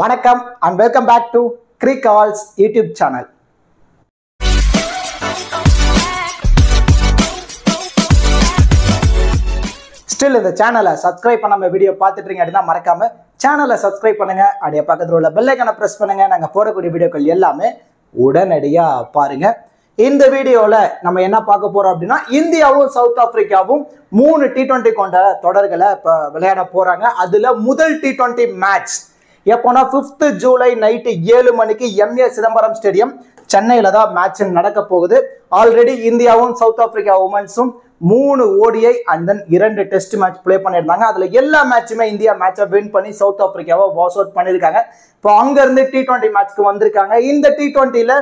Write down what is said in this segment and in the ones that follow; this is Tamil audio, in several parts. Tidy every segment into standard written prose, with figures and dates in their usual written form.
வணக்கம் and welcome back to Crickballs YouTube channel. Still இந்த சேனலை சப்ஸ்கிரைப் பண்ணாம வீடியோ பார்த்துட்டு இருக்கீங்க அப்படின்னா மறக்காம சேனலை சப்ஸ்கிரைப் பண்ணுங்க. அப்படியே பக்கத்துல உள்ள பெல் ஐகானை பிரஸ் பண்ணுங்க. நாங்க போடக்கூடிய வீடியோக்கள் எல்லாமே உடனடியா பாருங்க. இந்த வீடியோல நம்ம என்ன பார்க்க போறோம் அப்படின்னா இந்தியாவும் சவுத் ஆப்பிரிக்காவும் 3 T20 கொண்ட தொடர்களை இப்ப விளையாட போறாங்க. அதுல முதல் T20 மேட்ச் எப்போனா 5th ஜூலை நைட்டு 7 மணிக்கு MA சிதம்பரம் ஸ்டேடியம் சென்னையில தான் மேட்ச் நடக்க போகுது. ஆல்ரெடி இந்தியாவும் சவுத் ஆப்பிரிக்கா உமன்ஸும் 3 ODI and then 2 test match play பண்ணியிருந்தாங்க. அதுல எல்லா மேட்சுமே இந்தியா மேட்சை வின் பண்ணி சவுத் ஆப்பிரிக்காவை வாஷ் அவுட் பண்ணியிருக்காங்க. இப்போ அங்க இருந்து T20 மேட்ச்க்கு வந்திருக்காங்க. இந்த T20ல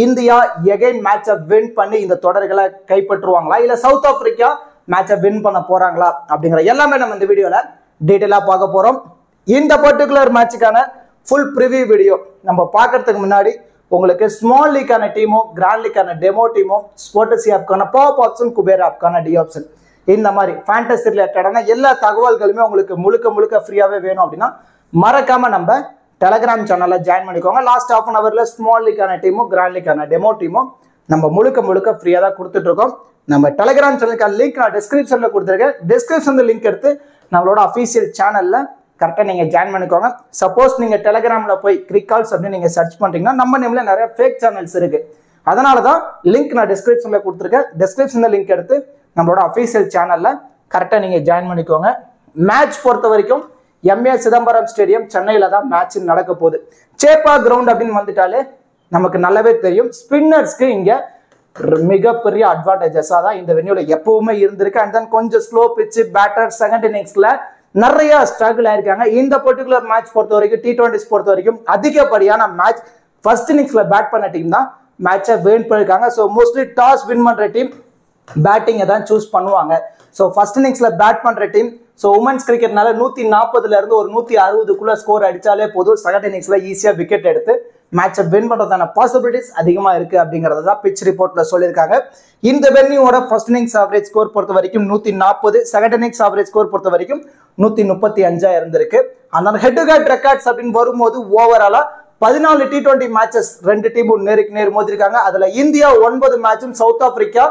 இந்தியா எகைன் மேட்சை வின் பண்ணி இந்த தொடர்களை கைப்பற்றுவாங்களா இல்ல சவுத் ஆப்பிரிக்கா மேட்சை வின் பண்ண போறாங்களா அப்படிங்கிற எல்லாமே நம்ம இந்த வீடியோல டீட்டெயிலா பார்க்க போறோம். இந்த பர்டிகுலர் மேட்சுக்கான ஃபுல் ப்ரிவியூ வீடியோ நம்ம பார்க்கறதுக்கு முன்னாடி உங்களுக்கு ஸ்மால் லீக்கான டீமும் கிராண்ட் லீக்கான டெமோ டீமும் ஸ்போர்ட்ஸ் ஆப்க்கான பாப் ஆப்ஷன் குபேர் ஆப்க்கான டி ஆப்ஷன் இந்த மாதிரி ஃபேண்டசி ரிலேட்டடான எல்லா தகவல்களுமே உங்களுக்கு முழுக்க ஃப்ரீயாவே வேணும் அப்படின்னா மறக்காம நம்ம டெலகிராம் சேனல்ல ஜாயின் பண்ணிக்கோங்க. லாஸ்ட் ½ ஹவர்ல ஸ்மால் லீக்கான டீமும் கிராண்ட் லீக்கான டெமோ டீமும் நம்ம முழுக்க ஃப்ரீயா தான் கொடுத்துட்டு இருக்கோம். நம்ம டெலகிராம் சேனலுக்கான லிங்க் நான் டிஸ்கிரிப்ஷன்ல கொடுத்துருக்கேன். டிஸ்கிரிப்ஷன்ல லிங்க் எடுத்து நம்மளோட அஃபீஷியல் சேனல்ல கரெக்டாக நீங்கள் ஜாயின் பண்ணிக்கோங்க. சப்போஸ் நீங்கள் டெலகிராமில் போய் கிரிக்கால்ஸ் அப்படின்னு நீங்கள் சர்ச் பண்ணிட்டீங்கன்னா நம்ம நேமில் நிறைய ஃபேக் சேனல்ஸ் இருக்குது. அதனால தான் லிங்க் நான் டிஸ்கிரிப்ஷனில் கொடுத்துருக்கேன். டிஸ்கிரிப்ஷனில் லிங்க் எடுத்து நம்மளோட அஃபீஷியல் சேனலில் கரெக்டாக நீங்கள் ஜாயின் பண்ணிக்கோங்க. மேட்ச் பொறுத்த வரைக்கும் MA சிதம்பரம் ஸ்டேடியம் சென்னையில் தான் மேட்ச் நடக்க போகுது. சேப்பா கிரவுண்ட் அப்படின்னு வந்துட்டாலே நமக்கு நல்லாவே தெரியும் ஸ்பின்னர்ஸ்க்கு இங்கே மிகப்பெரிய அட்வான்டேஜஸாக தான் இந்த வென்யூவில் எப்பவுமே இருந்திருக்கு. அண்ட் தென் கொஞ்சம் ஸ்லோ பிச்சு பேட்டர் செகண்ட் இன்னிங்ஸில் நிறைய ஸ்ட்ரகிள் ஆயிருக்காங்க. இந்த பர்டிகுலர் மேட்ச் பொறுத்த வரைக்கும் T20s பொறுத்த வரைக்கும் அதிகப்படியான மேட்ச் ஃபர்ஸ்ட் இன்னிங்ஸ்ல பேட் பண்ண டீம் தான் மேட்சை வின் பண்ணிருக்காங்க. ஸோ மோஸ்ட்லி டாஸ் வின் பண்ற டீம் பேட்டிங்கை தான் சூஸ் பண்ணுவாங்க. ஸோ ஃபர்ஸ்ட் இன்னிங்ஸ்ல பேட் பண்ற டீம் ஸோ உமன்ஸ் கிரிக்கெட்னால 140ல இருந்து ஒரு 160க்குள்ள ஸ்கோர் அடிச்சாலே போதும். செகண்ட் இன்னிங்ஸ்ல ஈஸியா விக்கெட் எடுத்து மேட்சை வின் பண்றதான பாசிபிலிட்டிஸ் அதிகமா இருக்கு அப்படிங்கறத தான் பிச் ரிப்போர்ட்ல சொல்லியிருக்காங்க. இந்த வென்யூவோட ஃபர்ஸ்ட் இன்னிங்ஸ் ஆவரேஜ் ஸ்கோர் பொறுத்த வரைக்கும் 140, செகண்ட் இன்னிங்ஸ் ஆவரேஜ் ஸ்கோர் பொறுத்த வரைக்கும் 135 இருந்திருக்கு. அந்த ஹெட் டு ஹெட் ரெக்கார்ட்ஸ் அப்படின்னு வரும்போது ஓவராலா 14 T20 மேட்சஸ் 2 டீமும் நேருக்கு நேர் மோதிருக்காங்க. அதுல இந்தியா 9 மேட்சும் சவுத் ஆப்பிரிக்கா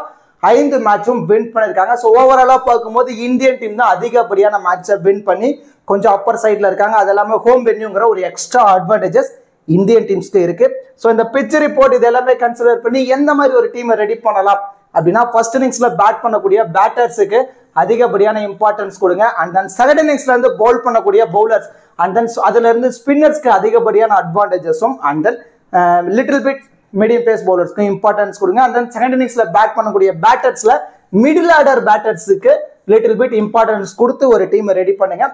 5 மேட்சும் வின் பண்ணிருக்காங்க. ஸோ ஓவராலா பார்க்கும்போது இந்தியன் டீம் தான் அதிகப்படியான மேட்சை வின் பண்ணி கொஞ்சம் அப்பர் சைட்ல இருக்காங்க. அது எல்லாமே ஹோம் வென்யூங்கிற ஒரு எக்ஸ்ட்ரா அட்வான்டேஜஸ் இந்தியன் டீம்ஸ்க்கு இருக்கு. ஸோ இந்த பிச் ரிப்போர்ட் இது எல்லாமே கன்சிடர் பண்ணி எந்த மாதிரி ஒரு டீமை ரெடி பண்ணலாம் அப்படின்னா ஃபர்ஸ்ட் இன்னிங்ஸ்ல பேட் பண்ணக்கூடிய பேட்டர்ஸுக்கு அதிகப்படியான இம்பார்ட்டன்ஸ் கொடுங்க. அண்ட் தென் செகண்ட் இன்னிங்ஸ்ல இருந்து பவுல் பண்ணக்கூடிய பவுலர்ஸ் அண்ட் தென் அதுல இருந்து ஸ்பின்னர்ஸ்க்கு அதிகப்படியான அட்வான்டேஜஸும் and then little bit medium pace பவுலர்ஸ்க்கு இம்பார்ட்டன்ஸ் கொடுங்க. அண்ட் தென் செகண்ட் இன்னிங்ஸ்ல பேட் பண்ணக்கூடிய பேட்டர்ஸ்ல மிடில் ஆர்டர் பேட்டர்ஸுக்கு லிட்டில் பிட் இம்பார்ட்டன்ஸ் கொடுத்து ஒரு டீமை ரெடி பண்ணுங்க.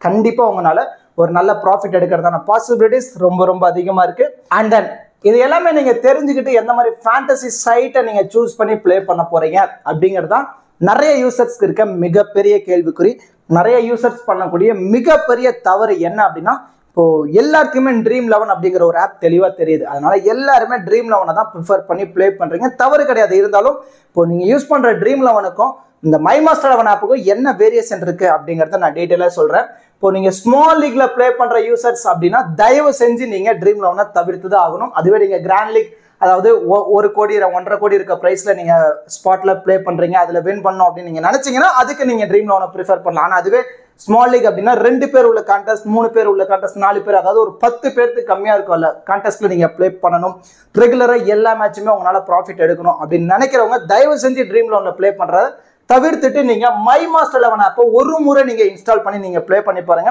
கண்டிப்பா உங்களால ஒரு நல்ல ப்ராஃபிட் எடுக்கிறதான பாசிபிலிட்டிஸ் ரொம்ப அதிகமா இருக்கு. அண்ட் தென் இது எல்லாமே நீங்க தெரிஞ்சுக்கிட்டு எந்த மாதிரி ஃபேண்டசி சைட்டை நீங்க சூஸ் பண்ணி பிளே பண்ண போறீங்க அப்படிங்கிறது தான் நிறைய யூசர்ஸ்க்கு இருக்க மிகப்பெரிய கேள்விக்குறி. நிறைய யூசர்ஸ் பண்ணக்கூடிய மிகப்பெரிய தவறு என்ன அப்படின்னா இப்போ எல்லாருக்குமே ட்ரீம் 11 அப்படிங்கிற ஒரு ஆப் தெளிவா தெரியுது. அதனால எல்லாருமே ட்ரீம் 11 தான் ப்ரிஃபர் பண்ணி பிளே பண்றீங்க. தவறு கிடையாது. இருந்தாலும் இப்போ நீங்க யூஸ் பண்ற ட்ரீம் 11க்கும் இந்த மை மாஸ்டர் 11 ஆப்புக்கும் என்ன வேரியேஷன் இருக்கு அப்படிங்கறத நான் டீடைலா சொல்றேன். இப்போ நீங்க ஸ்மால் லீக்ல பிளே பண்ற யூசர்ஸ் அப்படின்னா தயவு செஞ்சு நீங்க ட்ரீம் 11 தவிர்த்து தான் ஆகணும். அதுவே நீங்க கிராண்ட் லீக் அதாவது 1 கோடி 1.5 கோடி இருக்க பிரைஸ்ல நீங்க ஸ்பாட்ல பிளே பண்றீங்க அதுல வின் பண்ணணும் அப்படின்னு நீங்க நினைச்சீங்கன்னா அதுக்கு நீங்க ட்ரீம் 11 ப்ரிஃபர் பண்ணலாம். ஆனா அதுவே ஸ்மால் லீக் அப்படின்னா 2 பேர் உள்ள கான்டெஸ்ட் 3 பேர் உள்ள கான்டெஸ்ட் 4 பேர் அதாவது ஒரு 10 பேருக்கு கம்மியா இருக்கும்ல கான்டெஸ்ட்ல நீங்க பிளே பண்ணணும். ரெகுலரா எல்லா மேட்சுமே உங்களால ப்ராஃபிட் எடுக்கணும் அப்படின்னு நினைக்கிறவங்க தயவு செஞ்சு ட்ரீம் 11 பிளே பண்றத தவிர்த்துட்டு நீங்க மை மாஸ்டர் 11 ஆப்பை ஒரு முறை நீங்க இன்ஸ்டால் பண்ணி நீங்க பிளே பண்ணி பாருங்க.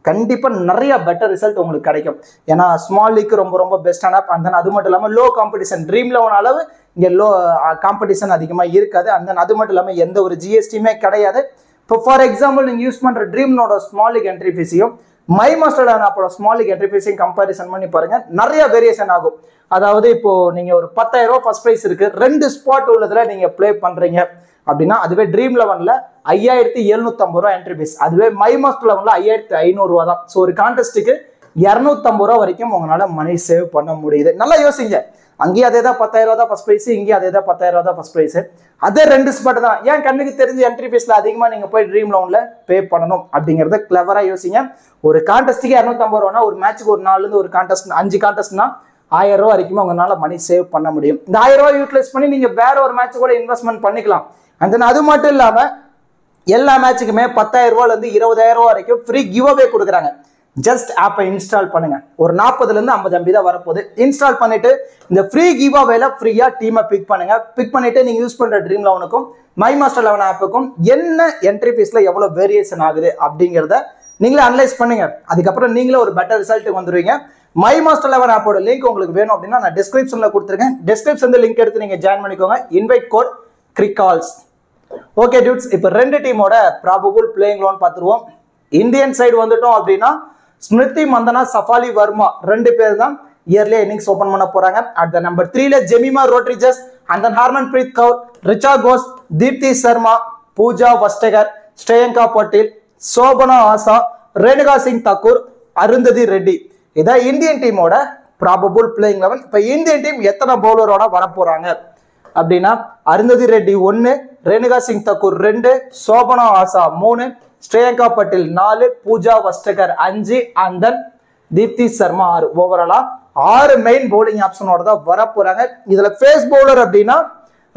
கண்டிப்பா நிறைய பெட்டர் ரிசல்ட் உங்களுக்கு கிடைக்கும். ஏன்னா ஸ்மால் லீக் ரொம்ப பெஸ்டான ஆப். அந்த அது மட்டும் இல்லாமல் லோ காம்படிஷன் ட்ரீம் 11 அளவு இங்க லோ காம்படிஷன் அதிகமா இருக்காது. அந்த அது மட்டும் இல்லாமல் எந்த ஒரு ஜிஎஸ்டியுமே கிடையாது. இப்போ ஃபார் எக்ஸாம்பிள் நீங்க யூஸ் பண்ற ட்ரீம்னோட ஸ்மால் லீக் என்ட்ரி ஃபீஸையும் மை மாஸ்டர் 11 ஆப்போட ஸ்மால் லீக் என்ட்ரி ஃபீஸையும் கம்பேரிசன் பண்ணி பாருங்க. நிறைய வேரியேஷன் ஆகும். அதாவது இப்போ நீங்க ஒரு 10,000 ரூபாய் ஃபர்ஸ்ட் பிரைஸ் இருக்கு 2 ஸ்பாட் உள்ளதுல நீங்க பிளே பண்றீங்க அப்படின்னா அதுவே ட்ரீம் 11ல 5750 ரூபாய் என்ட்ரி ஃபீஸ். அதுவே மை மாஸ்டர் 11ல 5500 ரூபாய் தான். ஸோ ஒரு கான்டெஸ்ட்டுக்கு 250 ரூபாய் வரைக்கும் உங்களால மணி சேவ் பண்ண முடியுது. நல்லா யோசிங்க. அங்கேயும் அதே தான் 10,000 ரூபா தான் ஃபர்ஸ்ட் ப்ரைஸ், இங்கேயும் அதே தான் 10,000 ரூபா தான் ஃபர்ஸ்ட் ப்ரைஸ். அதே 2 ஸ்பாட் தான். ஏன் கண்ணுக்கு தெரிஞ்சு என்ட்ரி ஃபீஸ்ல அதிகமாக நீங்கள் போய் ட்ரீம் லவுன்ல பே பண்ணணும் அப்படிங்கிறத கிளவராக யோசிங்க. ஒரு கான்டெஸ்ட்டுக்கு 250 ரூபானா ஒரு மேட்ச்சுக்கு ஒரு 4 ஒரு கான்டெஸ்ட் 5 கான்டெஸ்ட்னா 1000 ரூபா வரைக்கும் உங்களால் மணி சேவ் பண்ண முடியும். இந்த 1000 ரூபா யூட்டிலைஸ் பண்ணி நீங்கள் வேற ஒரு மேட்ச் கூட இன்வெஸ்ட்மெண்ட் பண்ணிக்கலாம். அண்ட் தென் அது மட்டும் இல்லாமல் எல்லா மேட்சுக்குமே 10,000 ரூபாயிலேருந்து 20,000 ரூபா வரைக்கும் ஃப்ரீ கிவ் அவே கொடுக்குறாங்க. ஜஸ்ட் ஆப்பை இன்ஸ்டால் பண்ணுங்க. ஒரு 40லேருந்து 50 MB தான் வரப்போகுது. இன்ஸ்டால் பண்ணிட்டு இந்த ஃப்ரீ கிவ் அவேல ஃப்ரீயா டீமை பிக் பண்ணுங்க. பிக் பண்ணிட்டு நீங்க யூஸ் பண்ற ட்ரீம் லெவனுக்கும் மை மாஸ்டர் 11 ஆப்புக்கும் என்ன என்ட்ரி ஃபீஸ்ல எவ்வளவு வேரியேஷன் ஆகுது அப்படிங்கிறத நீங்களே அனலைஸ் பண்ணுங்க. அதுக்கப்புறம் நீங்களே ஒரு பெட்டர் ரிசல்ட்டுக்கு வந்துருவீங்க. மை மாஸ்டர் 11 ஆப்போட லிங்க் உங்களுக்கு வேணும் அப்படின்னா நான் டிஸ்கிரிப்ஷன்ல கொடுத்துருக்கேன். டிஸ்கிரிப்ஷன்ல லிங்க் எடுத்து நீங்க ஜாயின் பண்ணிக்கோங்க. இன்வைட் கோட் கிரிகால்ஸ். ஓகே டியூட்ஸ், இப்போ 2 டீமோட ப்ராபபிள் பிளேயிங் லோன் பார்த்துருவோம். இந்தியன் சைடு வந்துட்டோம் அப்படின்னா ஸ்மிருதி மந்தனா, சஃபாலி வர்மா 2 பேர் தான் இயர்லி இன்னிங்ஸ் ஓபன் பண்ண போறாங்க. அட் த நம்பர் 3ல ஜெமிமா ரோட்ரிஜஸ் அண்ட் தென் ஹர்மன்பிரீத் கவுர், ரிச்சா கோஸ், தீப்தி சர்மா, பூஜா வஸ்டகர், ஸ்ரேயங்கா பட்டேல், சோபனா ஆசா, ரேணுகா சிங் தாக்கூர், அருந்ததி ரெட்டி. இதான் இந்தியன் டீமோட ப்ராபபிள் பிளேயிங் 11. இப்போ இந்தியன் டீம் எத்தனை பவுலரோட வரப்போறாங்க அப்படின்னா அருந்ததி ரெட்டி 1, ரேணுகா சிங் தாக்கூர் 2, சோபனா ஆசா 3, ஸ்ரேயங்கா பட்டேல் 4, பூஜா வஸ்டகர் 5 அண்ட் தென் தீப்தி சர்மா 6. ஓவராலா 6 மெயின் பவுலிங் ஆப்ஷனோட தான் வர போறாங்க. இதுல ஃபேஸ் பவுலர் அப்படின்னா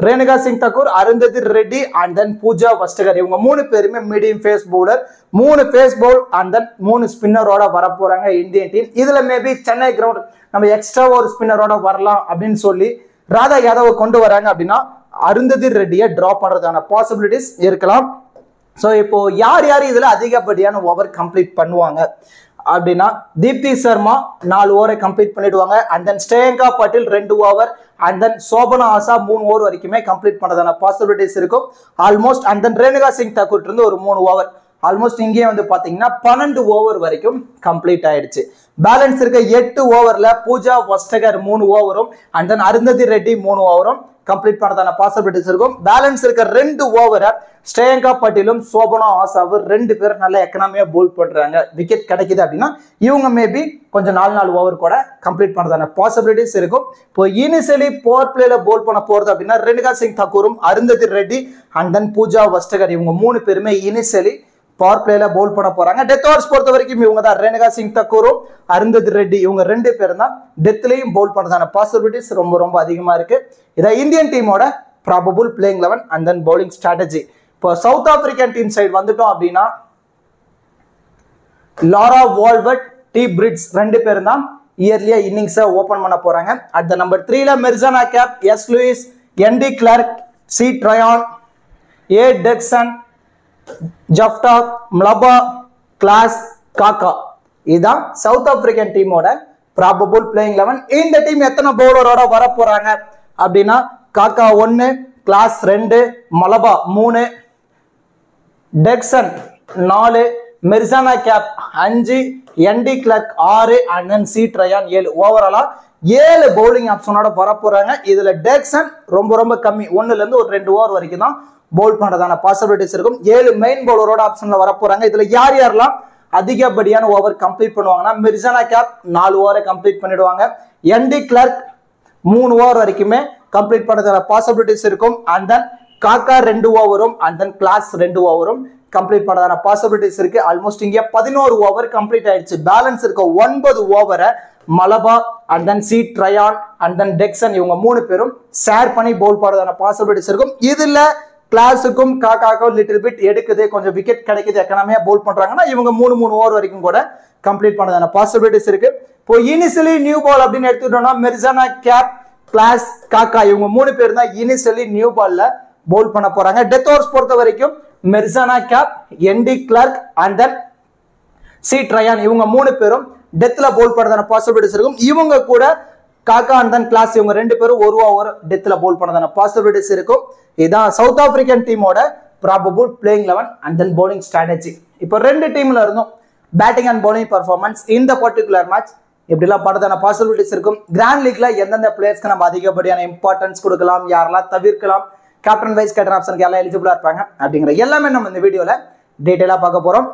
ரேணுகா சிங் தாக்கூர், அருந்ததி ரெட்டி அண்ட் தென் பூஜா வஸ்டகர். இவங்க 3 பேருமே medium fast bowler. 3 fast bowl and then 3 ஸ்பின்னரோட வர போறாங்க இந்தியன் டீம். இதுல மேபி சென்னை கிரவுண்ட் நம்ம எக்ஸ்ட்ரா ஒரு ஸ்பின்னரோட வரலாம் அப்படின்னு சொல்லி ராதா யாதவ கொண்டு வராங்க அப்படின்னா அருந்ததி ரெட்டியை டிராப் பண்றதுக்கான பாசிபிலிட்டிஸ் இருக்கலாம். ஸோ இப்போ யார் யார் இதுல அதிகப்படியான ஓவர் கம்ப்ளீட் பண்ணுவாங்க அப்படின்னா தீப்தி சர்மா 4 ஓவரை கம்ப்ளீட் பண்ணிடுவாங்க. And then Shreyanka Patil 2 over and then Shobana Asha 3 over வரைக்குமே கம்ப்ளீட் பண்ணதான பாசிபிலிட்டிஸ் இருக்கும் almost. And then Renuka Singh Thakur இருந்து ஒரு 3 ஓவர் ஆல்மோஸ்ட். இங்கே வந்து பாத்தீங்கன்னா 12 ஓவர் வரைக்கும் கம்ப்ளீட் ஆயிடுச்சு. பேலன்ஸ் இருக்க 8 ஓவர்ல பூஜா வஸ்டகர் 3 ஓவரும் அண்ட் தென் அருந்ததி ரெட்டி 3 ஓவரும் கம்ப்ளீட் பண்ணதான பாசிபிலிட்டிஸ் இருக்கும். பேலன்ஸ் இருக்க 2 ஓவரை ஸ்ரேயங்கா பட்டேலும் சோபனா ஆசாவும் 2 பேர் நல்ல எக்கனாமியா போல் பண்றாங்க. விக்கெட் கிடைக்குது அப்படின்னா இவங்க மேபி கொஞ்சம் 4 ஓவர் கூட கம்ப்ளீட் பண்ணதான பாசிபிலிட்டிஸ் இருக்கும். இப்போ இனிஷியலி பவர் பிளேல போல் பண்ண போறது அப்படின்னா ரேணுகா சிங் தாக்கூரும், அருந்ததி ரெட்டி அண்ட் தென் பூஜா வஸ்டகர் இவங்க 3 பேருமே இனிஷியலி பவர் பிளேல போல் பண்ண போறாங்க. டெத் ஓவர்ஸ் பொறுத்த வரைக்கும் இவங்க தான் ரேணுகா சிங் தாக்கூரும், அருந்ததி ரெட்டி இவங்க 2 பேரும் தான் டெத்லயும் போல் பண்ணதான பாசிபிலிட்டிஸ் ரொம்ப ரொம்ப அதிகமா இருக்கு. இதை இந்தியன் டீமோட probable playing 11 and then bowling strategy. இப்போ சவுத் ஆப்பிரிக்கன் டீம் சைடு வந்துட்டோம் அப்படின்னா லாரா வால்வர்ட், டி பிரிட்ஸ் 2 பேரும் தான் இயர்லியா இன்னிங்ஸை ஓபன் பண்ண போறாங்க. அட் த நம்பர் 3ல Marizanne Kapp, S Luus, N D Klerk, C Tryon, A Dercksen, Jafta, Mlaba, Klaas, Khaka. இதுதான் சவுத் ஆப்பிரிக்கன் டீமோட ப்ராபபிள் பிளேயிங் 11. இந்த டீம் எத்தனை பவுலரோட வர போறாங்க அப்படின்னா Khaka 1, Klaas 2, Mlaba 3, Dercksen 4, Marizanne Kapp 5, N D Klerk 6 and then C Tryon 7. ஓவராலா 7 பவுலிங் ஆப்ஷனோட வர போறாங்க. இதுல டெக்சன் ரொம்ப ரொம்ப கம்மி, 1ல இருந்து ஒரு 2 ஓவர் வரைக்கும் தான் போல் பண்றதான பாசிபிலிட்டிஸ் இருக்கும். 7 மெயின் பவுலரோட ஆப்ஷன்ல வர போறாங்க. இதுல யார் யாரெல்லாம் அதிகப்படியான ஓவர் கம்ப்ளீட் பண்ணுவாங்கன்னா மிர்சானா கேப் 4 ஓவரை கம்ப்ளீட் பண்ணிடுவாங்க. என்டி கிளார்க் 3 ஓவர் வரைக்குமே கம்ப்ளீட் பண்ணதான பாசிபிலிட்டிஸ் இருக்கும். அண்ட் தென் காக்கா 2 ஓவரும் அண்ட் தென் கிளாஸ் 2 ஓவரும் கம்ப்ளீட் பண்ணதான பாசிபிலிட்டிஸ் இருக்கு. ஆல்மோஸ்ட் இங்கே 11 ஓவர் கம்ப்ளீட் ஆயிடுச்சு. பேலன்ஸ் இருக்க 9 ஓவரை Mlaba and then C Tryon and then Dercksen இவங்க 3 பேரும் ஷேர் பண்ணி பவுல் பண்ணதான பாசிபிலிட்டிஸ் இருக்கும். இதுல கிளாஸுக்கும் காக்காக்கும் லிட்டில் பிட் எடுக்குது, கொஞ்சம் விக்கெட் கிடைக்குது, எக்கனாமியா போல் பண்றாங்கன்னா இவங்க 3 ஓவர் வரைக்கும் கூட கம்ப்ளீட் பண்ணதான பாசிபிலிட்டிஸ் இருக்கு. இப்போ இனிஷியலி நியூ பால் அப்படின்னு எடுத்துக்கிட்டோம்னா மிர்சானா கேப், கிளாஸ், காக்கா இவங்க 3 பேர் தான் இனிஷியலி நியூ பால்ல போல் பண்ண போறாங்க. டெத் ஓவர்ஸ் பொறுத்த வரைக்கும் Marizanne Kapp, N D Klerk and then C Tryon இவங்க 3 பேரும் டெத்ல போல் பண்ணதான பாசிபிலிட்டிஸ் இருக்கும். இவங்க கூட காக்கா அண்ட் தென் கிளாஸ் இவங்க 2 பேரும் 1 ஓவர் டெத்ல போல் பண்ணதான பாசிபிலிட்டிஸ் இருக்கும். இதான் சவுத் ஆப்பிரிக்கன் டீமோட probable playing 11 and then bowling strategy. இப்போ 2 டீம்ல இருந்தும் பேட்டிங் அண்ட் பவுலிங் பர்ஃபார்மன்ஸ் இந்த பர்டிகுலர் மேட்ச் எப்படிலாம் படுறதான பாசிபிலிட்டிஸ் இருக்கும், கிராண்ட் லீக்ல எந்தெந்த பிளேயர்ஸ்க்கு நம்ம அதிகப்படியான இம்பார்ட்டன்ஸ் கொடுக்கலாம், யாரெல்லாம் தவிர்க்கலாம், கேப்டன் வைஸ் கேப்டன் ஆப்ஷனுக்கு எல்லாம் எலிஜிபிளா இருப்பாங்க அப்படிங்கிற எல்லாமே நம்ம இந்த வீடியோல டீடைலா பார்க்க போறோம்.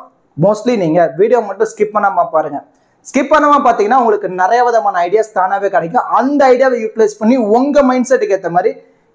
மோஸ்ட்லி நீங்க வீடியோ மட்டும் ஸ்கிப் பண்ணாம பாருங்க. ஸ்கிப் பண்ணாம பார்த்தீங்கன்னா உங்களுக்கு நிறைய விதமான ஐடியாஸ் தானாகவே கிடைக்கும். அந்த ஐடியாவை யூட்டிலைஸ் பண்ணி உங்கள் மைண்ட் செட்டுக்கு ஏற்ற மாதிரி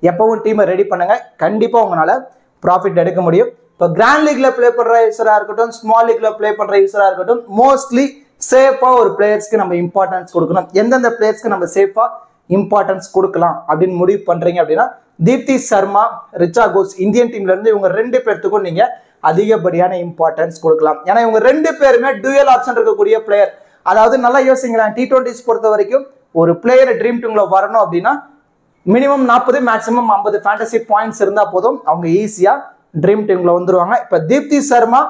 எப்பவும் டீமை ரெடி பண்ணுங்க. கண்டிப்பாக உங்களால் ப்ராஃபிட் எடுக்க முடியும். இப்போ கிராண்ட் லீக்ல ப்ளே பண்ணுற யூஸராக இருக்கட்டும், ஸ்மால் லீக்ல ப்ளே பண்ணுற யூஸராக இருக்கட்டும், மோஸ்ட்லி சேஃபாக ஒரு பிளேயர்ஸ்க்கு நம்ம இம்பார்ட்டன்ஸ் கொடுக்கணும். எந்தெந்த பிளேயர்ஸ்க்கு நம்ம சேஃபாக இம்பார்ட்டன்ஸ் கொடுக்கலாம் அப்படின்னு முடிவு பண்ணுறீங்க அப்படின்னா தீப்தி சர்மா, ரிச்சா கோஸ் இந்தியன் டீம்ல இருந்து இவங்க 2 பேர்த்துக்கும் நீங்க அதிகப்படியான இம்பார்ட்டன்ஸ் கொடுக்கலாம். ஏன்னா இவங்க 2 பேருமே டூயல் ஆப்ஷன் இருக்கக்கூடிய பிளேயர். அதாவது நல்லா யோசிங்களேன், T20s பொறுத்த வரைக்கும் ஒரு பிளேயர் ட்ரீம் டீம்ல வரணும் அப்படின்னா மினிமம் 40 மேக்ஸிமம் 50 ஃபேண்டசி பாயிண்ட்ஸ் இருந்தா போதும், அவங்க ஈஸியா ட்ரீம் டீம்ல வந்துருவாங்க. இப்ப தீப்தி சர்மா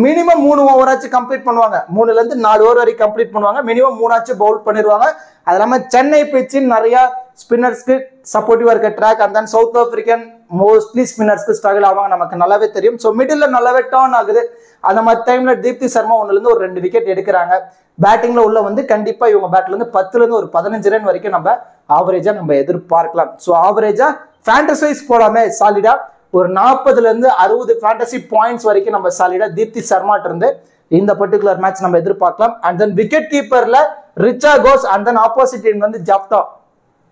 மினிமம் 3 ஓவராச்சும் கம்ப்ளீட் பண்ணுவாங்க. 3ல இருந்து 4 ஓவர் வரைக்கும் கம்ப்ளீட் பண்ணுவாங்க. மினிமம் 3 ஆச்சும் பவுல் பண்ணிடுவாங்க. அது இல்லாமல் சென்னை பிச்சின் நிறைய ஸ்பின்னர்ஸ்க்கு சப்போர்ட்டிவா இருக்க ட்ராக். அந்த சவுத் ஆப்பிரிக்கன் மோஸ்ட்லி ஸ்பின்னர்ஸ்க்கு ஸ்ட்ரகிள் ஆவாங்க, நமக்கு நல்லாவே தெரியும். ஸோ மிடில் நல்லாவே டர்ன் ஆகுது. அந்த மாதிரி டைம்ல தீப்தி சர்மா 1ல ஒரு 2 விக்கெட் எடுக்கிறாங்க. பேட்டிங்ல உள்ள கண்டிப்பா இவங்க பேட்ல இருந்து 10ல இருந்து ஒரு 15 ரன் வரைக்கும் நம்ம ஆவரேஜா நம்ம எதிர்பார்க்கலாம். ஸோ ஆவரேஜா ஃபேண்டசி வைஸ் போடாம சாலிடா ஒரு 40ல இருந்து 60 ஃபேண்டசி பாயிண்ட்ஸ் வரைக்கும் நம்ம சாலிடா தீப்தி சர்மாட்ட இருந்து இந்த பர்டிகுலர் மேட்ச் நம்ம எதிர்பார்க்கலாம். அண்ட் தென் விக்கெட் கீப்பர்ல Richa Ghosh and then opposite team Jafta,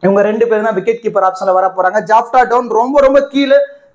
இவங்க 2 பேரும் தான் விக்கெட் கீப்பர் ஆப்ஷன்ல வர போறாங்க. ஜாப்டா டவுன் ரொம்ப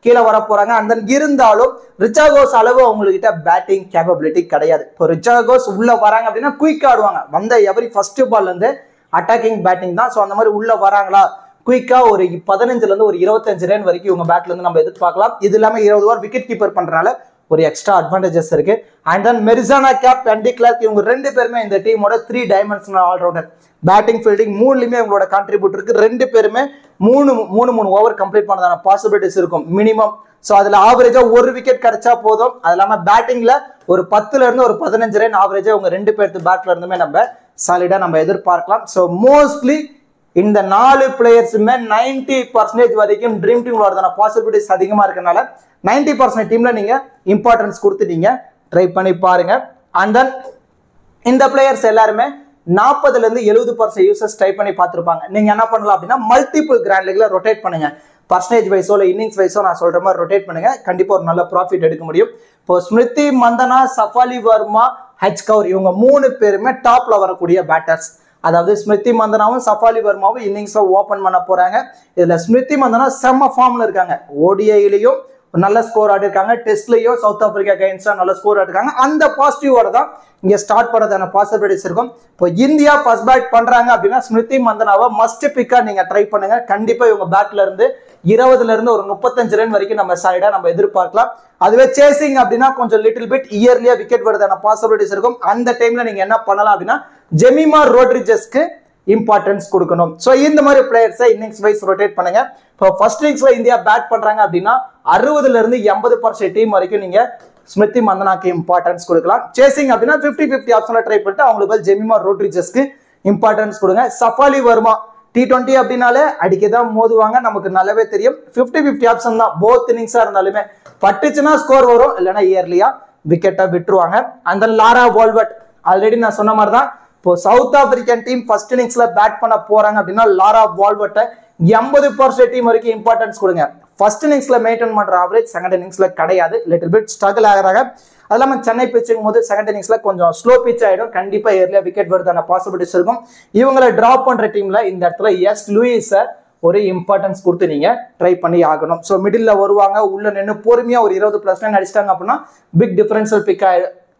கீழே வர போறாங்க. அண்ட் தென் இருந்தாலும் ரிச்சா கோஸ் அளவு அவங்ககிட்ட பேட்டிங் கேப்பபிலிட்டி கிடையாது. இப்போ ரிச்சா கோஸ் உள்ள வராங்க அப்படின்னா குயிக் ஆடுவாங்க. வந்த எவரி ஃபர்ஸ்ட் பால்ல இருந்து அட்டாக்கிங் பேட்டிங் தான். ஸோ அந்த மாதிரி உள்ள வராங்களா குயிக்கா ஒரு 15ல இருந்து ஒரு 25 ரன் வரைக்கும் இவங்க பேட்ல இருந்து நம்ம எதிர்பார்க்கலாம். இது இல்லாம 20 ஓவர் விக்கெட் கீப்பர் பண்றதுனால ஒரு எக்ஸ்ட்ரா அட்வான்டேஜஸ் இருக்கு. And then Marizanne Kapp, Andy Klerk, இவங்க 2 பேருமே இந்த டீமோட 3 டைமென்ஷனல் ஆல்ரவுண்டர். பேட்டிங் ஃபீல்டிங் 3லயுமே இவங்களோட கான்ட்ரிபியூட் இருக்கு. 2 பேருமே 3 ஓவர் கம்ப்ளீட் பண்ணதான பாசிபிலிட்டிஸ் இருக்கும் மினிமம். ஸோ அதுல ஆவரேஜா 1 விக்கெட் கிடைச்சா போதும். அது இல்லாம பேட்டிங்ல ஒரு 10ல இருந்து ஒரு 15 ரன் ஆவரேஜா இவங்க 2 பேருக்கு பேட்ல இருந்துமே நம்ம சாலிடா நம்ம எதிர்பார்க்கலாம். ஸோ மோஸ்ட்லி இந்த 4 பிளேயர்ஸுமே 90% வரைக்கும் ட்ரீம் டீம்ல வரதான பாசிபிலிட்டிஸ் அதிகமா இருக்கனால 90% டீம்ல நீங்க இம்பார்ட்டன்ஸ் கொடுத்து நீங்க ட்ரை பண்ணி பாருங்க. அண்ட் தென் இந்த பிளேயர்ஸ் எல்லாருமே 40ல இருந்து 70% யூசர்ஸ் ட்ரை பண்ணி பார்த்துருப்பாங்க. நீங்க என்ன பண்ணலாம் அப்படின்னா மல்டிபிள் கிராண்ட் லீக்ல ரொட்டேட் பண்ணுங்க. பர்சன்டேஜ் வைஸோ இல்லை இன்னிங்ஸ் வைஸோ நான் சொல்ற மாதிரி ரொட்டேட் பண்ணுங்க. கண்டிப்பா ஒரு நல்ல ப்ராஃபிட் எடுக்க முடியும். இப்போ ஸ்மிருதி மந்தனா, சஃபாலி வர்மா, ஹெச் கவுர் இவங்க 3 பேருமே டாப்ல வரக்கூடிய பேட்டர்ஸ். அதாவது ஸ்மிருதி மந்தனாவும் சஃபாலி வர்மாவும் இன்னிங்ஸை ஓபன் பண்ண போறாங்க. இதுல ஸ்மிருதி மந்தனா செம்ம ஃபார்ம்ல இருக்காங்க. ஓடிஐலையும் நல்ல ஸ்கோர் ஆடிருக்காங்க, டெஸ்ட்லயும் சவுத் ஆப்பிரிக்கா அகைன்ஸ்டா நல்ல ஸ்கோர் ஆடிருக்காங்க. அந்த பாசிட்டிவோட தான் இங்க ஸ்டார்ட் பண்ணதான பாசிபிலிட்டிஸ் இருக்கும். இப்போ இந்தியா ஃபர்ஸ்ட் பேட் பண்றாங்க அப்படின்னா ஸ்மிருதி மந்தனாவை மஸ்ட் பிக்கா நீங்க ட்ரை பண்ணுங்க. கண்டிப்பா இவங்க பேட்ல இருந்து 20ல இருந்து ஒரு 35 ரன் வரைக்கும் நம்ம சைடா நம்ம எதிர்பார்க்கலாம். அதுவே சேசிங் அப்படின்னா கொஞ்சம் லிட்டில் பிட் இயர்லியா விக்கெட் வருதான பாசிபிலிட்டிஸ் இருக்கும். அந்த டைம்ல நீங்க என்ன பண்ணலாம் அப்படின்னா ஜெமிமா ரோட்ரிகஸ்க்கு இம்பார்ட்டன்ஸ் கொடுக்கணும். ஸோ இந்த மாதிரி பிளேயர்ஸை இன்னிங்ஸ் வைஸ் ரொட்டேட் பண்ணுங்க. இப்போ ஃபர்ஸ்ட் இன்னிங்ஸ்ல இந்தியா பேட் பண்றாங்க அப்படின்னா 60ல இருந்து 80% டீம் வரைக்கும் நீங்க ஸ்மிருதி மந்தனாக்கு இம்பார்ட்டன்ஸ் கொடுக்கலாம். சேசிங் அப்படின்னா 50-50 ஆப்ஷன்ல ட்ரை பண்ணிட்டு அவங்களுக்கு ஜெமிமா ரோட்ரிகஸ்க்கு இம்பார்ட்டன்ஸ் கொடுங்க. சஃபாலி வர்மா T20 அப்படின்னாலே அடிக்கதான் மோதுவாங்க, நமக்கு நல்லாவே தெரியும். 50-50 ஆப்ஷன் தான் போத் இன்னிங்ஸா இருந்தாலுமே. பட்டுச்சுன்னா ஸ்கோர் வரும், இல்லைன்னா இயர்லியா விக்கெட்டை விட்டுருவாங்க. அந்த லாரா வால்வர்ட் ஆல்ரெடி நான் சொன்ன மாதிரி தான். இப்போ சவுத் ஆப்பிரிக்கன் டீம் ஃபர்ஸ்ட் இன்னிங்ஸ்ல பேட் பண்ண போறாங்க அப்படின்னா லாரா வால்வர்ட்டை 80% டீம் வரைக்கும் இம்பார்ட்டன்ஸ் கொடுங்க. ஃபர்ஸ்ட் இன்னிங்ஸ்ல மெயின்டைன் பண்ற ஆவரேஜ் செகண்ட் இன்னிங்ஸ்ல கிடையாது, லிட்டில் பிட் ஸ்ட்ரகிள் ஆகிறாங்க. அது இல்லாமல் சென்னை பிச்சும் போது செகண்ட் இன்னிங்ஸ்ல கொஞ்சம் ஸ்லோ பிச் ஆயிடும். கண்டிப்பா ஏர்லியா விக்கெட் வருதான பாசிபிலிட்டிஸ் இருக்கும். இவங்களை டிராப் பண்ற டீம்ல இந்த இடத்துல எஸ் லூயிஸை ஒரு இம்பார்ட்டன்ஸ் கொடுத்து நீங்க ட்ரை பண்ணி ஆகணும். ஸோ மிடில் வருவாங்க, உள்ள நின்று பொறுமையா ஒரு 20+ ரன் அடிச்சிட்டாங்க அப்படின்னா பிக் டிஃபரன்ஷியல் பிக்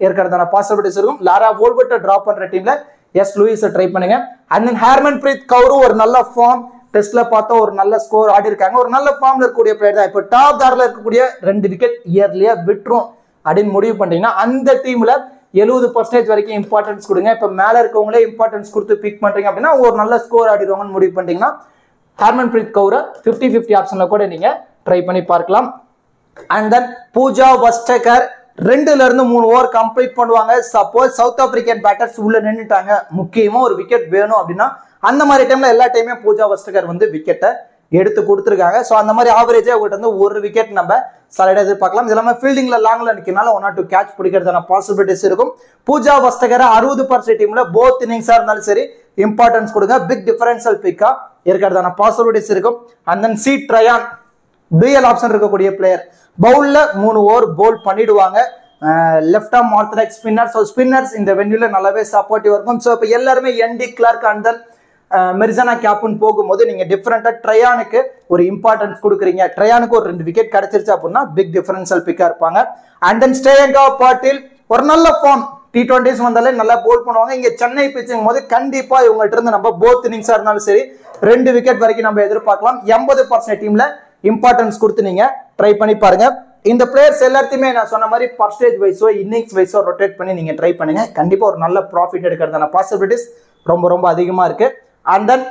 இருக்கிறதான பாசிபிலிட்டிஸ் இருக்கும். லாரா வோல்வர்ட்டை டிராப் பண்ற டீம்ல எஸ் லூயிஸை ட்ரை பண்ணுங்க. அண்ட் தென் ஹர்மன் பிரீத் கவுரும் ஒரு நல்ல ஃபார்ம், டெஸ்ட்ல பார்த்தா ஒரு நல்ல ஸ்கோர் ஆடி இருக்காங்க. ஒரு நல்ல ஃபார்ம்ல இருக்கக்கூடிய பிளேயர் தான். இப்போ டாப் தாரில் இருக்கக்கூடிய 2 விக்கெட் இயர்லியா விட்டுரும் அப்படின்னு முடிவு பண்ணிட்டீங்கன்னா அந்த டீம்ல 70% வரைக்கும் இம்பார்ட்டன்ஸ் கொடுங்க. இப்போ மேல இருக்கவங்களே இம்பார்ட்டன்ஸ் கொடுத்து பிக் பண்றீங்க அப்படின்னா ஒரு நல்ல ஸ்கோர் ஆடிடுவாங்கன்னு முடிவு பண்ணிட்டீங்கன்னா ஹர்மன் பிரீத் கவுரை 50-50 ஆப்ஷன்ல கூட நீங்க ட்ரை பண்ணி பார்க்கலாம். அண்ட் தென் பூஜா வஸ்டகர் 2ல இருந்து 3 ஓவர் கம்ப்ளீட் பண்ணுவாங்க. சப்போஸ் சவுத் ஆப்பிரிக்கன் பேட்டர்ஸ் உள்ள நின்றுட்டாங்க, முக்கியமா ஒரு விக்கெட் வேணும் அப்படின்னா அந்த மாதிரி டைம்ல எல்லா டைமே பூஜா வஸ்டகர் விக்கெட்டை எடுத்து கொடுத்துருக்காங்க. ஸோ அந்த மாதிரி ஆவரேஜா அவங்ககிட்ட வந்து 1 விக்கெட் நம்ம சாலிடா எதிர்பார்க்கலாம். இது இல்லாமல் ஃபீல்டிங்ல லாங்ல நிற்கிறனால 1 or 2 கேட்ச் பிடிக்கிறதான பாசிபிலிட்டிஸ் இருக்கும். பூஜா வஸ்டகர் 60% டீம்ல போத் இன்னிங்ஸா இருந்தாலும் சரி இம்பார்ட்டன்ஸ் கொடுங்க. பிக் டிஃபரன்ஷியல் பிக்கா இருக்கிறதான பாசிபிலிட்டிஸ் இருக்கும். And then C Tryon dual option இருக்கக்கூடிய பிளேயர். பவுல்ல 3 ஓவர் பவுல் பண்ணிடுவாங்க. Left arm orthodox spinner. So spinners இந்த வென்யூல நல்லாவே சப்போர்ட்டிவ் இருக்கும். ஸோ இப்போ எல்லாருமே என்டி கிளார்க் அண்ட் தென் மெர்சானா கேப்னு போகும்போது நீங்க டிஃப்ரெண்டா ட்ரையானுக்கு ஒரு இம்பார்ட்டன்ஸ் கொடுக்குறீங்க. ட்ரையானுக்கு ஒரு 2 விக்கெட் கிடைச்சிருச்சு அப்படின்னா பிக் டிஃபரன்ஷியல் பிக்கா இருப்பாங்க. அண்ட் தென் ஸ்ரேயங்கா பாட்டீல் ஒரு நல்ல ஃபார்ம், T20s வந்தாலே நல்லா போல் பண்ணுவாங்க. இங்க சென்னை பிச்சுங்கும் போது கண்டிப்பா இவங்ககிட்ட இருந்து நம்ம போத் இன்னிங்ஸா இருந்தாலும் சரி 2 விக்கெட் வரைக்கும் நம்ம எதிர்பார்க்கலாம். 80% டீம்ல இம்பார்ட்டன்ஸ் கொடுத்து நீங்க ட்ரை பண்ணி பாருங்க. இந்த பிளேயர்ஸ் எல்லாத்தையுமே நான் சொன்ன மாதிரி பர்சன்டேஜ் வைஸோ இன்னிங்ஸ் வைஸோ ரொட்டேட் பண்ணி நீங்க ட்ரை பண்ணுங்க. கண்டிப்பா ஒரு நல்ல ப்ராஃபிட் எடுக்கிறதான பாசிபிலிட்டிஸ் ரொம்ப அதிகமா இருக்கு. அண்ட் தென்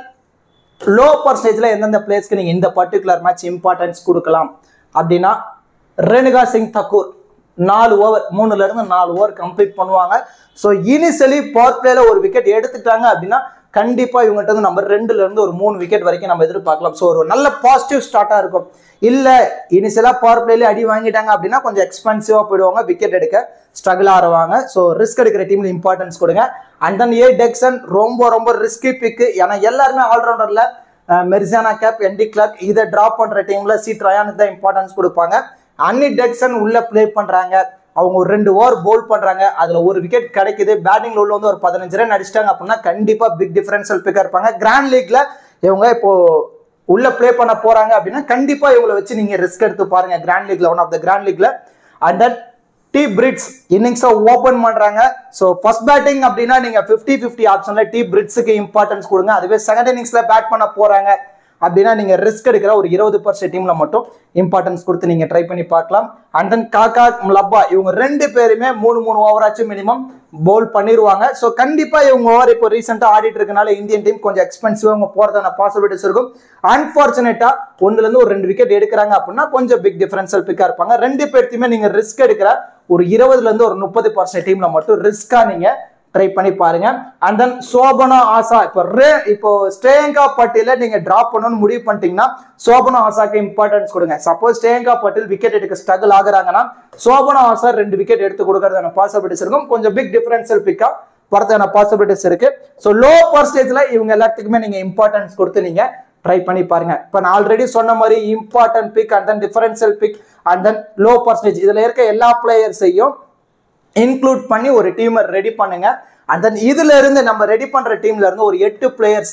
லோ பர்சன்டேஜ்ல எந்தெந்த பிளேயர்ஸ்க்கு நீங்க இந்த பர்டிகுலர் மேட்ச் இம்பார்ட்டன்ஸ் கொடுக்கலாம் அப்படின்னா ரேணுகா சிங் தக்கூர் 4 ஓவர் 3ல இருந்து 4 ஓவர் கம்ப்ளீட் பண்ணுவாங்க. ஸோ இனிஷியலி பவர் பிளேல ஒரு விக்கெட் எடுத்துட்டாங்க அப்படின்னா கண்டிப்பா இவங்ககிட்ட இருந்து நம்ம 2ல இருந்து ஒரு 3 விக்கெட் வரைக்கும் நம்ம எதிர்பார்க்கலாம். ஸோ ஒரு நல்ல பாசிட்டிவ் ஸ்டார்ட்டா இருக்கும். இல்ல இனிஷியலா பவர் பிளேல அடி வாங்கிட்டாங்க அப்படின்னா கொஞ்சம் எக்ஸ்பென்சிவா போயிடுவாங்க, விக்கெட் எடுக்க ஸ்ட்ரகிள் ஆடுவாங்க. ஸோ ரிஸ்க் எடுக்கிற டீம்ல இம்பார்ட்டன்ஸ் கொடுங்க. அண்ட் தென் ஏ டெக்சன் ரொம்ப ரிஸ்கி பிக்கு. ஏன்னா எல்லாருமே ஆல்ரவுண்டர்ல மெர்சானா கேப், என்டி கிளார்க் இதை டிராப் பண்ற டீம்ல ட்ரையானுக்கு தான் இம்பார்ட்டன்ஸ் கொடுப்பாங்க. அன்னி டெக்சன் உள்ள பிளே பண்றாங்க, அவங்க ஒரு 2 ஓவர் போல் பண்றாங்க, அதுல ஒரு விக்கெட் கிடைக்குது. பேட்டிங்ல உள்ள வந்து ஒரு 15 ரன் அடிச்சிட்டாங்க அப்படின்னா கண்டிப்பா பிக் டிஃபரன்ஷியல் பிக்கா இருப்பாங்க. கிராண்ட் லீக்ல இவங்க இப்போ உள்ள பிளே பண்ண போறாங்க அப்படின்னா கண்டிப்பா இவங்களை வச்சு நீங்க ரிஸ்க் எடுத்து பாருங்க. கிராண்ட் லீக்ல ஒன் ஆஃப் த கிராண்ட் லீக்ல. அண்ட் தென் டி பிரிட்ஸ் இன்னிங்ஸை ஓபன் பண்றாங்க. ஸோ ஃபர்ஸ்ட் பேட்டிங் அப்படின்னா நீங்க 50-50 ஆப்ஷன்ல டி பிரிட்ஸுக்கு இம்பார்ட்டன்ஸ் கொடுங்க. அதுவே செகண்ட் இன்னிங்ஸ்ல பேட் பண்ண போறாங்க அப்படின்னா நீங்க ரிஸ்க் எடுக்கிற ஒரு 20% டீம்ல மட்டும் இம்பார்ட்டன்ஸ் கொடுத்து நீங்க ட்ரை பண்ணி பார்க்கலாம். அண்ட் தென் காக்கா மலப்பா இவங்க 2 பேருமே 3 ஓவராச்சும் மினிமம் போல் பண்ணிடுவாங்க. ஸோ கண்டிப்பா இவங்க ஓவர் இப்போ ரீசெண்டா ஆடிட்டு இருக்கனால இந்தியன் டீம் கொஞ்சம் எக்ஸ்பென்சிவா அவங்க போறதான பாசிபிலிட்டிஸ் இருக்கும். அன்பார்ச்சுனேட்டா 1ல இருந்து ஒரு 2 விக்கெட் எடுக்கிறாங்க அப்படின்னா கொஞ்சம் பிக் டிஃபரன்ஷியல் பிக்கா இருப்பாங்க. 2 பேர்த்தையுமே நீங்க ரிஸ்க் எடுக்கிற ஒரு 20ல இருந்து ஒரு 30% டீம்ல மட்டும் ரிஸ்கா நீங்க ட்ரை பண்ணி பாருங்க. அண்ட் தென் சோபனா ஆசா இப்போ ஸ்ரேயங்கா பட்டீல நீங்க டிராப் பண்ணணும்னு முடிவு பண்ணிட்டீங்கன்னா சோபனா ஆசாக்கு இம்பார்ட்டன்ஸ் கொடுங்க. சப்போஸ் ஸ்ரேயங்கா பட்டீல் விக்கெட் எடுக்க ஸ்ட்ரகிள் ஆகுறாங்கன்னா சோபனா ஆசா 2 விக்கெட் எடுத்து கொடுக்கறதான பாசிபிலிட்டிஸ் இருக்கும். கொஞ்சம் பிக் டிஃபரன்ஷியல் பிக்கா வரதான பாசிபிலிட்டிஸ் இருக்கு. ஸோ லோ பர்சன்டேஜ்ல இவங்க எல்லாத்துக்குமே நீங்க இம்பார்ட்டன்ஸ் கொடுத்து நீங்க ட்ரை பண்ணி பாருங்க. இப்போ நான் ஆல்ரெடி சொன்ன மாதிரி important pick and then differential pick and then low percentage இதுல இருக்க எல்லா பிளேயர்ஸையும் இன்க்ளூட் பண்ணி ஒரு டீமை ரெடி பண்ணுங்க. அண்ட் தென் இதுல இருந்து நம்ம ரெடி பண்ற டீம்ல இருந்து ஒரு 8 பிளேயர்ஸ்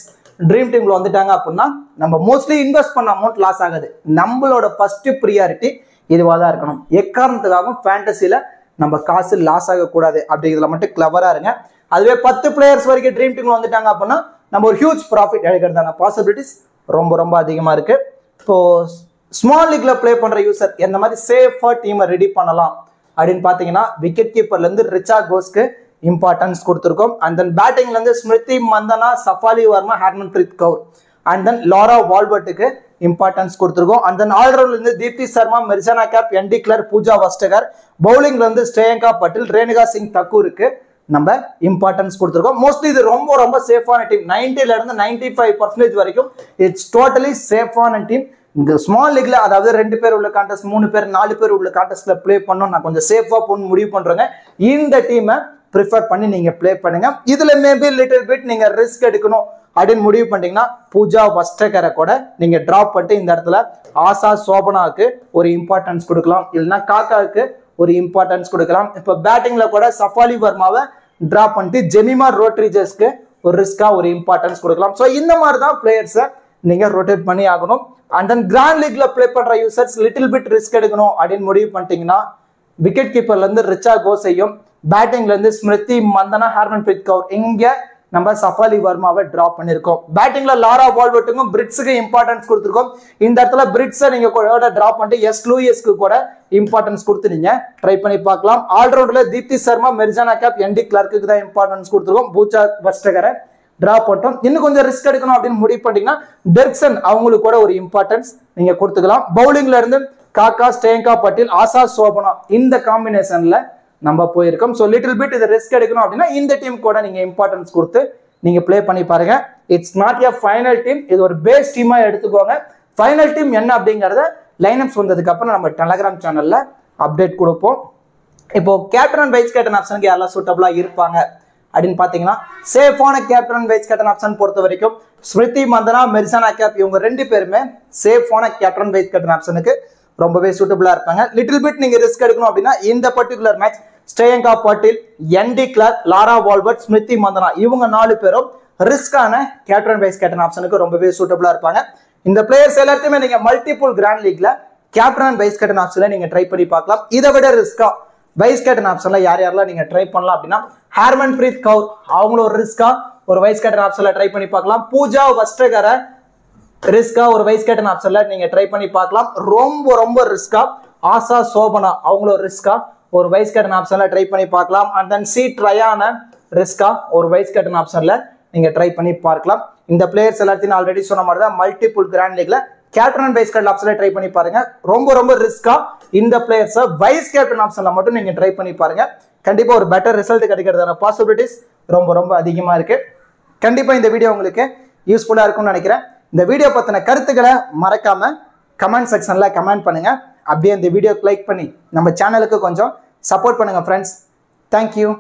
ட்ரீம் டீம்ல வந்துட்டாங்க அப்படின்னா நம்ம மோஸ்ட்லி இன்வெஸ்ட் பண்ண அமௌண்ட் லாஸ் ஆகுது. நம்மளோட ஃபர்ஸ்ட் ப்ரியாரிட்டி இதுவாக தான் இருக்கணும். எக்காரணத்துக்காகவும் ஃபேண்டசியில நம்ம காசு லாஸ் ஆகக்கூடாது அப்படிங்கிறதுல மட்டும் கிளவரா இருங்க. அதுவே 10 பிளேயர்ஸ் வரைக்கும் ட்ரீம் டீம்ல வந்துட்டாங்க அப்படின்னா நம்ம ஒரு ஹியூஜ் ப்ராஃபிட் எடுக்கிறதான பாசிபிலிட்டிஸ் ரொம்ப அதிகமா இருக்கு. இப்போ ஸ்மால் லீக்ல பிளே பண்ற யூசர் எந்த மாதிரி சேஃபா டீமை ரெடி பண்ணலாம் அப்படின்னு பாத்தீங்கன்னா விக்கெட் கீப்பர்ல இருந்து ரிச்சா கோஸ்க்கு இம்பார்ட்டன்ஸ் கொடுத்திருக்கோம். அண்ட் தென் பேட்டிங்ல இருந்து Smriti Mandhana, Shafali Verma, Harmanpreet Kaur and then Laura வால்வர்ட்டுக்கு இம்பார்ட்டன்ஸ் கொடுத்திருக்கோம். அண்ட் தென் ஆல்ரவுண்ட்ல இருந்து Deepti Sharma, Marizanne Kapp, N D Klerk, Pooja Vastrakar, பவுலிங்ல இருந்து ஸ்ரேயங்கா பட்டீல், ரேணுகா சிங் தக்கூருக்கு நம்ம இம்பார்ட்டன்ஸ் கொடுத்திருக்கோம். மோஸ்ட்லி இது ரொம்ப சேஃபான டீம். 90ல இருந்து 95% வரைக்கும் இட்ஸ் டோட்டலி சேஃபான டீம். இந்த ஸ்மால் லீக்ல அதாவது 2 பேர் உள்ள கான்டெஸ்ட், 3 பேர் 4 பேர் உள்ள கான்டெஸ்ட்ல பிளே பண்ணணும் நான் கொஞ்சம் சேஃபா போன்னு முடிவு பண்றேங்க. இந்த டீமை ப்ரிஃபர் பண்ணி நீங்க பிளே பண்ணுங்க. இதுல மேபி லிட்டில் பிட் நீங்க ரிஸ்க் எடுக்கணும் அப்படின்னு முடிவு பண்ணிட்டீங்கன்னா பூஜா வஸ்டகரை கூட நீங்க டிராப் பண்ணிட்டு இந்த இடத்துல ஆசா சோபனாவுக்கு ஒரு இம்பார்ட்டன்ஸ் கொடுக்கலாம், இல்லைன்னா காக்காவுக்கு ஒரு இம்பார்ட்டன்ஸ் கொடுக்கலாம். இப்போ பேட்டிங்ல கூட சஃபாலி வர்மாவை டிராப் பண்ணிட்டு ஜெமிமா ரோட்ரிஜஸ்க்கு ஒரு ரிஸ்கா ஒரு இம்பார்ட்டன்ஸ் கொடுக்கலாம். ஸோ இந்த மாதிரி தான் பிளேயர்ஸை நீங்க ரொட்டேட் பண்ணி ஆகணும். அண்ட் தென் கிராண்ட் லீக்ல பிளே பண்ற யூசர்ஸ் லிட்டில் பிட் ரிஸ்க் எடுக்கணும் அப்படின்னு முடிவு பண்ணிட்டீங்கன்னா விக்கெட் கீப்பர்ல இருந்து ரிச்சா கோஸையும், பேட்டிங்ல இருந்து ஸ்மிருதி மந்தனா, ஹர்மன்பிரீத் கவுர் இங்க நம்ம சஃபாலி வர்மாவை டிராப் பண்ணிருக்கோம். பேட்டிங்ல லாரா வால்வர்ட்டுக்கும் பிரிட்ஸுக்கு இம்பார்ட்டன்ஸ் கொடுத்துருக்கோம். இந்த இடத்துல பிரிட்ஸை நீங்க டிராப் பண்ணிட்டு எஸ் லூயிஸ்க்கு கூட இம்பார்ட்டன்ஸ் கொடுத்து நீங்க ட்ரை பண்ணி பார்க்கலாம். ஆல்ரவுண்ட்ல தீப்தி சர்மா, மெர்சானா கேப், என்டி கிளார்க்கு தான் இம்பார்ட்டன்ஸ் கொடுத்துருக்கோம். பூஜா வஸ்டகரை டிராப் பண்ணிட்டோம். இன்னும் கொஞ்சம் ரிஸ்க் எடுக்கணும் அப்படின்னு முடிவு பண்ணிட்டீங்கன்னா டெர்க்சன் அவங்களுக்கு கூட ஒரு இம்பார்ட்டன்ஸ் நீங்க கொடுத்துக்கலாம். பவுலிங்ல இருந்து காக்கா, ஸ்ரேயங்கா பட்டீல், ஆசா சோபனா இந்த காம்பினேஷன்ல நம்ம போயிருக்கோம். ஸோ லிட்டில் பிட் இது ரிஸ்க் எடுக்கணும் அப்படின்னா இந்த டீம் கூட நீங்க இம்பார்ட்டன்ஸ் கொடுத்து நீங்க பிளே பண்ணி பாருங்க. It's not a final team, இது ஒரு பேஸ் டீமா எடுத்துக்கோங்க. ஃபைனல் டீம் என்ன அப்படிங்கறத லைனப்ஸ் வந்ததுக்கு அப்புறம் நம்ம டெலகிராம் சேனல்ல அப்டேட் கொடுப்போம். இப்போ கேப்டன் அண்ட் வைஸ் கேப்டன் ஆப்ஷனுக்கு யாரெல்லாம் சூட்டபிளா இருப்பாங்க அப்படின்னு பாத்தீங்கன்னா சேஃபான captain and vice captain option பொறுத்த வரைக்கும் ஸ்மிருதி மந்தனா, மெர்சானா கேப் இவங்க 2 பேருமே சேஃபான கேப்டன் வைஸ் கேப்டன் ஆப்ஷனுக்கு ரொம்பவே சூட்டபிளா இருப்பாங்க. லிட்டில் பிட் நீங்க ரிஸ்க் எடுக்கணும் அப்படின்னா இந்த பர்டிகுலர் மேட்ச் ஸ்ரேயங்கா பாட்டீல், என்டி கிளார்க், லாரா வால்பர்ட், ஸ்மிருதி மந்தனா இவங்க 4 பேரும் ரிஸ்கான கேப்டன் வைஸ் கேப்டன் ஆப்ஷனுக்கு ரொம்பவே சூட்டபிளா இருப்பாங்க. இந்த பிளேயர்ஸ் எல்லாத்தையுமே நீங்க மல்டிபிள் கிராண்ட் லீக்ல கேப்டன் வைஸ் கேப்டன் ஆப்ஷன்ல நீங்க ட்ரை பண்ணி பார்க்கலாம். இதை விட ரிஸ்கா வைஸ் கேப்டன் ஆப்ஷன்ல யாரெல்லாம் நீங்க ட்ரை பண்ணலாம் அப்படின்னா ஹர்மன்பிரீத் கவுர் அவங்களும் ஒரு ரிஸ்கா ஒரு வைஸ் கேப்டன் ஆப்ஷன்ல ட்ரை பண்ணி பார்க்கலாம். பூஜா வஸ்ட்ரகரை ரிஸ்கா ஒரு வைஸ் கேப்டன் ஆப்ஷன்ல நீங்க ட்ரை பண்ணி பார்க்கலாம். ரொம்ப ரிஸ்கா ஆசா சோபனா அவங்களும் ரிஸ்கா ஒரு வைஸ் கேப்டன் ஆப்ஷன்ல ட்ரை பண்ணி பார்க்கலாம். அண்ட் தென் சி ட்ரையான ரிஸ்கா ஒரு வைஸ் கேப்டன் ஆப்ஷன்ல நீங்க ட்ரை பண்ணி பார்க்கலாம். இந்த பிளேயர்ஸ் எல்லாத்தையும் ஆல்ரெடி சொன்ன மாதிரி தான் மல்டிபிள் கிராண்ட் லீக்ல கேப்டன் வைஸ் கேப்டன் ஆப்ஷன்ல ட்ரை பண்ணி பாருங்க. ரொம்ப ரிஸ்கா இந்த பிளேயர்ஸ் வைஸ் கேப்டன் ஆப்ஷன்ல மட்டும் நீங்க ட்ரை பண்ணி பாருங்க. கண்டிப்பா ஒரு பெட்டர் ரிசல்ட் கிடைக்கிறதான பாசிபிலிட்டிஸ் ரொம்ப அதிகமா இருக்கு. கண்டிப்பா இந்த வீடியோ உங்களுக்கு யூஸ்ஃபுல்லா இருக்கும்னு நினைக்கிறேன். இந்த வீடியோ பத்தின கருத்துக்களை மறக்காம கமெண்ட் செக்ஷன்ல கமெண்ட் பண்ணுங்க. அப்படியே இந்த வீடியோக்கு லைக் பண்ணி நம்ம சேனலுக்கு கொஞ்சம் சப்போர்ட் பண்ணுங்க ஃப்ரெண்ட்ஸ். தேங்க்யூ.